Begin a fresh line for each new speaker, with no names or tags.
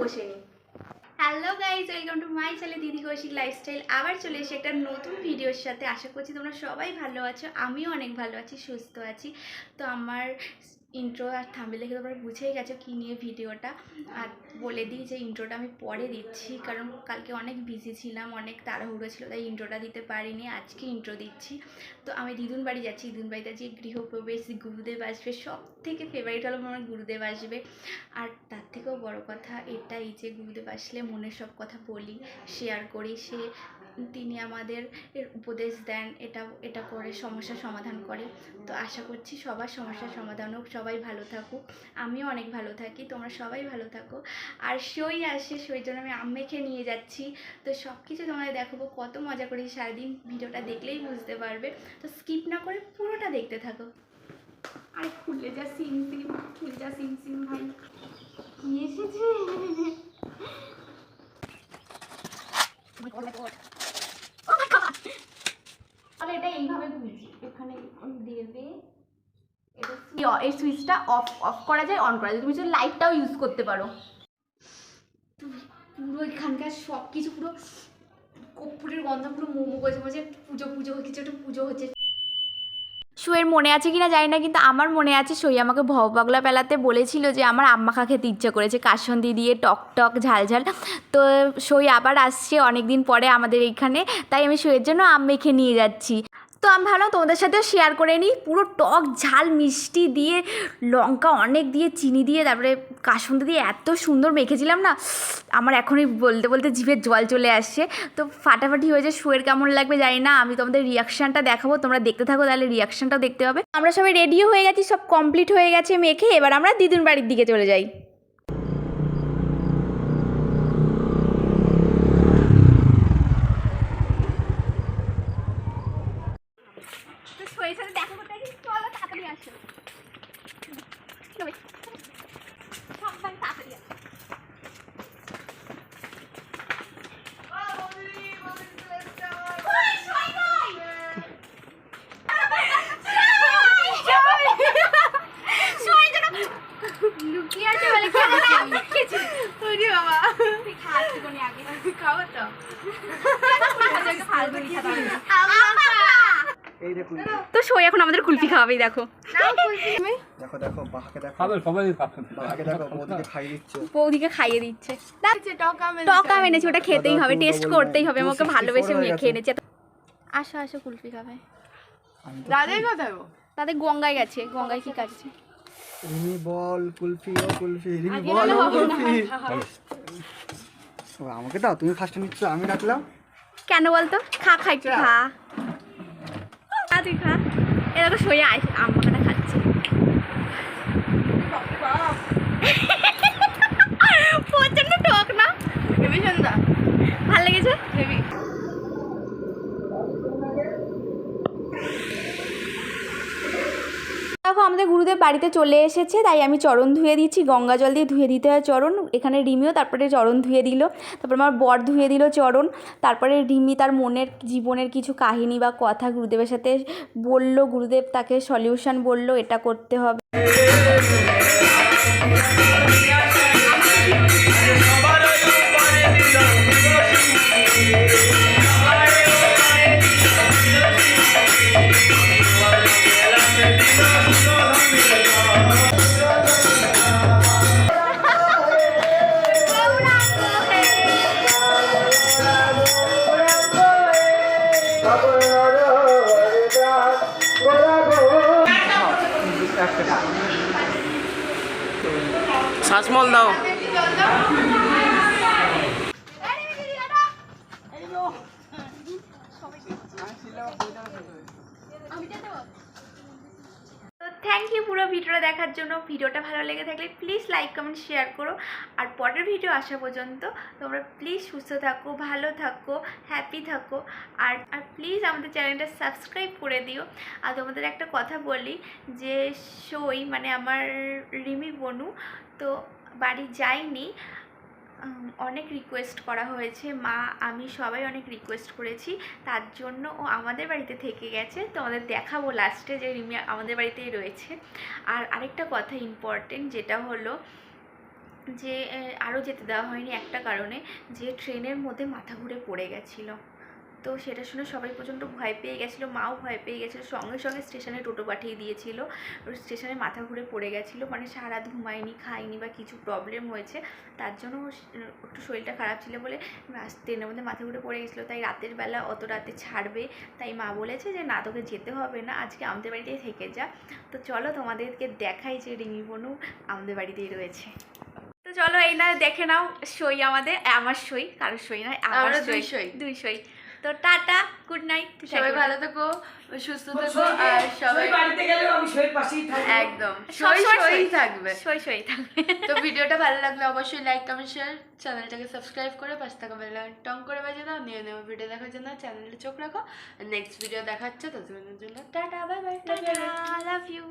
বসে নিই। Hello guys, welcome to my channel দিদি কৌশিক লাইফস্টাইল। আবার চলে এসে একটা নতুন ভিডিওর সাথে। আশা করছি তোমরা সবাই ভালো আছো, আমিও অনেক ভালো আছি, সুস্থ আছি। তো আমার ইন্ট্রো আর থাম্বনেল দেখে তোমরা বুঝেই গেছো কী নিয়ে ভিডিওটা। আর বলে দিই যে ইন্ট্রোটা আমি পরে দিচ্ছি, কারণ কালকে অনেক বিজি ছিলাম, অনেক তাড়াহুড়ো ছিল, তাই ইন্ট্রোটা দিতে পারিনি। আজকে ইন্ট্রো দিচ্ছি। তো আমি দিদুন বাড়ি যাচ্ছি। দিদুন বাড়িতে যে গৃহপ্রবেশ, গুরুদেব আসবে, সব থেকে ফেভারিট হলো আমার গুরুদেব আসবে। আর তার থেকেও বড় কথা এটাই যে গুরুদেব আসলে মনের সব কথা বলি, শেয়ার করি। তিনি আমাদের উপদেশ দেন, এটা করে সমস্যার সমাধান করে। তো আশা করছি সবার সমস্যার সমাধান হোক, সবাই ভালো থাকুক, আমিও অনেক ভালো থাকি, তোমরা সবাই ভালো থাকো। আর সই আসে, সই জন্য আমি আম মেখে নিয়ে যাচ্ছি। তো সব কিছু তোমাদের দেখাবো, কত মজা করি সারাদিন। ভিডিওটা দেখলেই বুঝতে পারবে, তো স্কিপ না করে পুরোটা দেখতে থাকো। আর খুলে যা সিম সিম, খুলে যা সিম সিম ভাই নিয়ে এসেছে। এটা এইভাবে খুলছি, এখানে দেবে। এই সুইচটা অফ করা যায়, অন করা যায়, তুমি লাইটটাও ইউজ করতে পারো। পুরো এখানকার সব কিছু পুরো কর্পূরের গন্ধ, পুরো মোমো করেছে, মনে হচ্ছে পুজো কিছু একটা পুজো হচ্ছে। সইয়ের মনে আছে কিনা জানি না, কিন্তু আমার মনে আছে সই আমাকে ভববাগলা পেলাতে বলেছিল যে আমার আম্মাখা খেতে ইচ্ছা করেছে, কাসন্দি দিয়ে টক টক ঝাল ঝাল। তো সই আবার আসছে অনেক দিন পরে আমাদের এইখানে, তাই আমি সইয়ের জন্য আম মেখে নিয়ে যাচ্ছি। তো আমি ভাবলাম তোমাদের সাথেও শেয়ার করে নিই। পুরো টক ঝাল মিষ্টি দিয়ে, লঙ্কা অনেক দিয়ে, চিনি দিয়ে, তারপরে কাসুন্দি দিয়ে এত সুন্দর মেখেছিলাম না, আমার এখনই বলতে বলতে জিভে জল চলে আসছে। তো ফাটাফাটি হয়েছে। শুয়ের কেমন লাগবে জানি না, আমি তোমাদের রিয়াকশানটা দেখাবো, তোমরা দেখতে থাকো, তাহলে রিয়াকশানটাও দেখতে হবে। আমরা সবাই রেডিও হয়ে গেছি, সব কমপ্লিট হয়ে গেছে মেখে। এবার আমরা দিদুন বাড়ির দিকে চলে যাই। দেখা করতে চলো, তাড়াতাড়ি আসো। সবাই তাড়াতাড়ি আসো। লুকিয়ে আছে বলে কি বাবা, খাচ্ছি কোনি আগে খাবো তো। তো সই এখন আমাদের কুলফি খাওয়াবেই, দেখো
দেখো দেখো বাহাকে দেখো,
খাবে সবাই খাবে।
বাহাকে দেখো, বৌদিকে খাইয়ে দিচ্ছে।
বৌদিকে খাইয়ে দিচ্ছে। টক আম এনেছি, ওটা খেতেই হবে, টেস্ট করতেই হবে, আমাকে ভালোবেসে মেখে এনেছে। আসো আসো, কুলফি খাবে।
দাদাই কোথায়?
তাদের গঙ্গায় গেছে, গঙ্গায় কি কাটছে।
রিমি বল কুলফি, ও কুলফি, রিমি বল ও কুলফি। ও আমাকে দাও, তুমি ফার্স্টে নিচ্ছ, আমি রাখলাম
কেন বলতো? খা একটু খা, তুই খা। এরকম সইয়া আম মাখাটা খাচ্ছে। প্রচন্ড টক না?
হেবি সুন্দর,
ভাল লেগেছে।
হেবি।
দেখো আমাদের গুরুদেব বাড়িতে চলে এসেছে, তাই আমি চরণ ধুয়ে দিচ্ছি। গঙ্গা জল দিয়ে ধুয়ে দিতে হয় চরণ। এখানে রিমিও তারপরে চরণ ধুয়ে দিল, তারপর আমার বর ধুয়ে দিল চরণ। তারপরে রিমি তার মনের জীবনের কিছু কাহিনী বা কথা গুরুদেবের সাথে বলল। গুরুদেব তাকে সলিউশন বলল, এটা করতে হবে।
শ্বাসমূল দাও। থ্যাংক ইউ পুরো ভিডিওটা দেখার জন্য। ভিডিওটা ভালো লেগে থাকলে প্লিজ লাইক কমেন্ট শেয়ার করো। আর পরের ভিডিও আসা পর্যন্ত তোমরা প্লিজ সুস্থ থাকো, ভালো থাকো, হ্যাপি থাকো। আর প্লিজ আমাদের চ্যানেলটা সাবস্ক্রাইব করে দিও। আর তোমাদের একটা কথা বলি, যে সই মানে আমার রিমি বনু তো বাড়ি যায়নি, অনেক রিকোয়েস্ট করা হয়েছে, মা আমি সবাই অনেক রিকোয়েস্ট করেছি, তার জন্য ও আমাদের বাড়িতে থেকে গেছে। তো আমাদের দেখাবো লাস্টে যে রিমি আমাদের বাড়িতেই রয়েছে। আর আরেকটা কথা ইম্পর্টেন্ট, যেটা হলো যে আরও যেতে দেওয়া হয়নি একটা কারণে, যে ট্রেনের মধ্যে মাথা ঘুরে পড়ে গেছিলো। তো সেটা শুনে সবাই প্রচণ্ড ভয় পেয়ে গেছিলো, মাও ভয় পেয়ে গেছিলো, সঙ্গে সঙ্গে স্টেশনে টোটো পাঠিয়ে দিয়েছিল। ওর স্টেশনে মাথা ঘুরে পড়ে গেছিলো, মানে সারা রাত ঘুমায়নি, খায়নি বা কিছু প্রবলেম হয়েছে, তার জন্য একটু শরীরটা খারাপ ছিল বলে ট্রেনের মধ্যে মাথা ঘুরে পড়ে গেছিলো। তাই রাতের বেলা অত রাতে ছাড়বে, তাই মা বলেছে যে না, তোকে যেতে হবে না, আজকে আমাদের বাড়িতেই থেকে যা। তো চলো তোমাদেরকে দেখাই যে রিমি বনু আমাদের বাড়িতেই রয়েছে। তো চলো এই না দেখে নাও সই আমাদের, আমার সই, কারোর সই নয়, আমার
আমরা
সই, দুই সই। তো টাটা, গুড নাইট,
সবাই ভালো থেকো, সুস্থ থেকো, আর সবাই
বাড়িতে গেলেও আমি সই পাশেই থাকবো।
একদম
সবসময়
সই
সই
থাকবে।
সই সই থাকবে।
তো ভিডিওটা ভালো লাগলে অবশ্যই লাইক কমেন্ট শেয়ার, চ্যানেলটাকে সাবস্ক্রাইব করে পাশে থাকা বেল আইকন টং করে বাজিয়ে দাও। নিয়ে নেওয়া ভিডিও দেখার জন্য চ্যানেলে চোখ রাখো। নেক্সট ভিডিও দেখাচ্ছে ততক্ষণের জন্য tata, bye bye,
tata, love you.